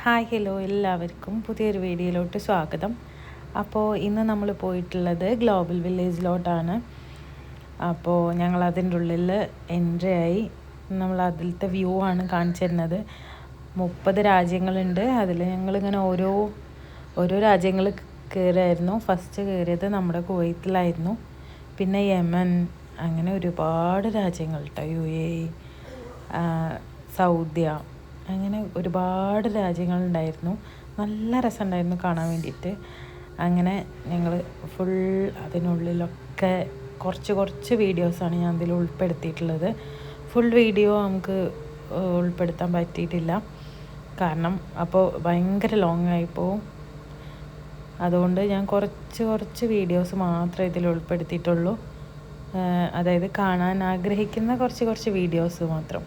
Hi hello എല്ലാവർക്കും പുതിയൊരു വീഡിയോയിലോട്ട് സ്വാഗതം. അപ്പോൾ ഇന്ന് നമ്മൾ പോയിട്ടുള്ളത് ഗ്ലോബൽ വില്ലേജിലോട്ടാണ്. അപ്പോൾ ഞങ്ങൾ അതിൻ്റെ ഉള്ളിൽ എൻട്രി ആയി. നമ്മൾ അതിലത്തെ വ്യൂ ആണ് കാണിച്ചു തരുന്നത്. 30 രാജ്യങ്ങളുണ്ട്. അതിൽ ഞങ്ങളിങ്ങനെ ഓരോ രാജ്യങ്ങൾ കയറിയായിരുന്നു. ഫസ്റ്റ് കയറിയത് നമ്മുടെ കുവൈത്തിലായിരുന്നു, പിന്നെ യമൻ, അങ്ങനെ ഒരുപാട് രാജ്യങ്ങൾ കേട്ടോ, UAE, സൗദി, അങ്ങനെ ഒരുപാട് രാജ്യങ്ങളുണ്ടായിരുന്നു. നല്ല രസമുണ്ടായിരുന്നു കാണാൻ വേണ്ടിയിട്ട്. അങ്ങനെ ഞങ്ങൾ ഫുൾ അതിനുള്ളിലൊക്കെ കുറച്ച് വീഡിയോസാണ് ഞാൻ അതിൽ ഉൾപ്പെടുത്തിയിട്ടുള്ളത്. ഫുൾ വീഡിയോ നമുക്ക് ഉൾപ്പെടുത്താൻ പറ്റിയിട്ടില്ല, കാരണം അപ്പോൾ ഭയങ്കര ലോങ് ആയിപ്പോവും. അതുകൊണ്ട് ഞാൻ കുറച്ച് വീഡിയോസ് മാത്രമേ ഇതിൽ ഉൾപ്പെടുത്തിയിട്ടുള്ളൂ. അതായത് കാണാൻ ആഗ്രഹിക്കുന്ന കുറച്ച് വീഡിയോസ് മാത്രം.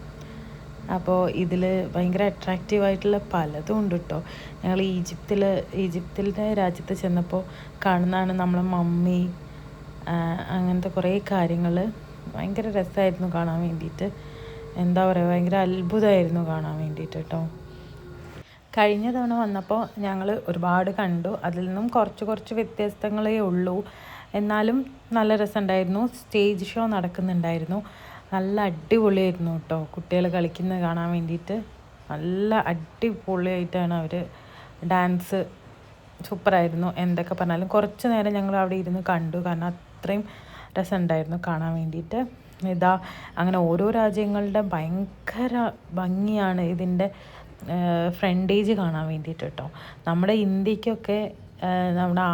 അപ്പോൾ ഇതിൽ ഭയങ്കര അട്രാക്റ്റീവായിട്ടുള്ള പലതും ഉണ്ട് കേട്ടോ. ഞങ്ങൾ ഈജിപ്തിലെ രാജ്യത്ത് ചെന്നപ്പോൾ കാണുന്നതാണ് നമ്മളെ മമ്മി, അങ്ങനത്തെ കുറേ കാര്യങ്ങൾ. ഭയങ്കര രസമായിരുന്നു കാണാൻ വേണ്ടിയിട്ട്. എന്താ പറയുക, ഭയങ്കര അത്ഭുതമായിരുന്നു കാണാൻ വേണ്ടിയിട്ട് കേട്ടോ. കഴിഞ്ഞ തവണ വന്നപ്പോൾ ഞങ്ങൾ ഒരുപാട് കണ്ടു. അതിൽ നിന്നും കുറച്ച് വ്യത്യസ്തങ്ങളേ ഉള്ളൂ, എന്നാലും നല്ല രസമുണ്ടായിരുന്നു. സ്റ്റേജ് ഷോ നടക്കുന്നുണ്ടായിരുന്നു. നല്ല അടിപൊളിയായിരുന്നു കേട്ടോ. കുട്ടികൾ കളിക്കുന്നത് കാണാൻ വേണ്ടിയിട്ട് നല്ല അടിപൊളിയായിട്ടാണ് അവർ ഡാൻസ്, സൂപ്പറായിരുന്നു. എന്തൊക്കെ പറഞ്ഞാലും കുറച്ച് നേരം ഞങ്ങൾ അവിടെ ഇരുന്ന് കണ്ടു, കാരണം അത്രയും രസമുണ്ടായിരുന്നു കാണാൻ വേണ്ടിയിട്ട്. ഇതാ അങ്ങനെ ഓരോ രാജ്യങ്ങളുടെ ഭയങ്കര ഭംഗിയാണ് ഇതിൻ്റെ ഫ്രണ്ടേജ് കാണാൻ വേണ്ടിയിട്ട് കേട്ടോ. നമ്മുടെ ഇന്ത്യക്കൊക്കെ നമ്മുടെ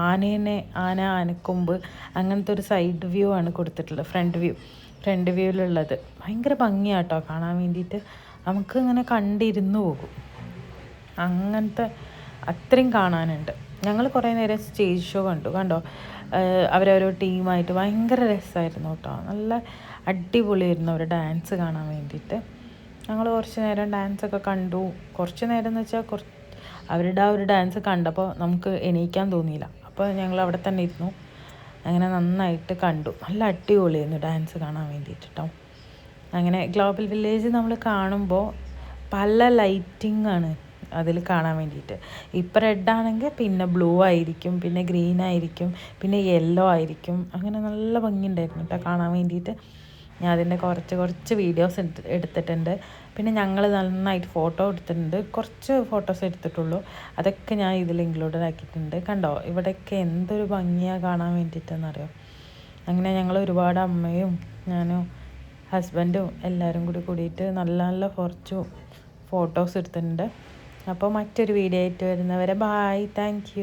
ആന ആനക്കൊമ്പ് അങ്ങനത്തെ ഒരു സൈഡ് വ്യൂ ആണ് കൊടുത്തിട്ടുള്ളത്. ഫ്രണ്ട് വ്യൂവിലുള്ളത് ഭയങ്കര ഭംഗിയാട്ടോ കാണാൻ വേണ്ടിയിട്ട്. നമുക്ക് ഇങ്ങനെ കണ്ടിരുന്നു പോകും, അങ്ങനത്തെ അത്രയും കാണാനുണ്ട്. ഞങ്ങൾ കുറേ നേരം സ്റ്റേജ് ഷോ കണ്ടോ. അവരോരോ ടീമായിട്ട് ഭയങ്കര രസമായിരുന്നു കേട്ടോ. നല്ല അടിപൊളിയായിരുന്നു അവർ ഡാൻസ് കാണാൻ വേണ്ടിയിട്ട്. ഞങ്ങൾ കുറച്ച് നേരം ഡാൻസൊക്കെ കണ്ടു. കുറച്ച് നേരം എന്ന് വെച്ചാൽ അവരുടെ ആ ഒരു ഡാൻസ് കണ്ടപ്പോൾ നമുക്ക് എണീക്കാൻ തോന്നിയില്ല. അപ്പോൾ ഞങ്ങൾ അവിടെ തന്നെ ഇരുന്നു, അങ്ങനെ നന്നായിട്ട് കണ്ടു. നല്ല അടിപൊളിയായിരുന്നു ഡാൻസ് കാണാൻ വേണ്ടിയിട്ട് കേട്ടോ. അങ്ങനെ ഗ്ലോബൽ വില്ലേജ് നമ്മൾ കാണുമ്പോൾ പല ലൈറ്റിംഗ് ആണ് അതിൽ കാണാൻ വേണ്ടിയിട്ട്. ഇപ്പം റെഡാണെങ്കിൽ പിന്നെ ബ്ലൂ ആയിരിക്കും, പിന്നെ ഗ്രീൻ ആയിരിക്കും, പിന്നെ യെല്ലോ ആയിരിക്കും. അങ്ങനെ നല്ല ഭംഗിയുണ്ടായിരുന്നു കേട്ടോ കാണാൻ വേണ്ടിയിട്ട്. ഞാൻ അതിൻ്റെ കുറച്ച് വീഡിയോസ് എടുത്തിട്ടുണ്ട്. പിന്നെ ഞങ്ങൾ നന്നായിട്ട് ഫോട്ടോ എടുത്തിട്ടുണ്ട്. കുറച്ച് ഫോട്ടോസ് എടുത്തിട്ടുള്ളൂ, അതൊക്കെ ഞാൻ ഇതിൽ ഇൻക്ലൂഡഡ് ആക്കിയിട്ടുണ്ട്. കണ്ടോ ഇവിടെയൊക്കെ എന്തൊരു ഭംഗിയാണ് കാണാൻ വേണ്ടിയിട്ടെന്നറിയോ. അങ്ങനെ ഞങ്ങൾ ഒരുപാട് അമ്മയും ഞാനും ഹസ്ബൻഡും എല്ലാവരും കൂടിയിട്ട് നല്ല കുറച്ച് ഫോട്ടോസ് എടുത്തിട്ടുണ്ട്. അപ്പോൾ മറ്റൊരു വീഡിയോ ആയിട്ട് വരുന്നവരെ ബായ്, താങ്ക് യു.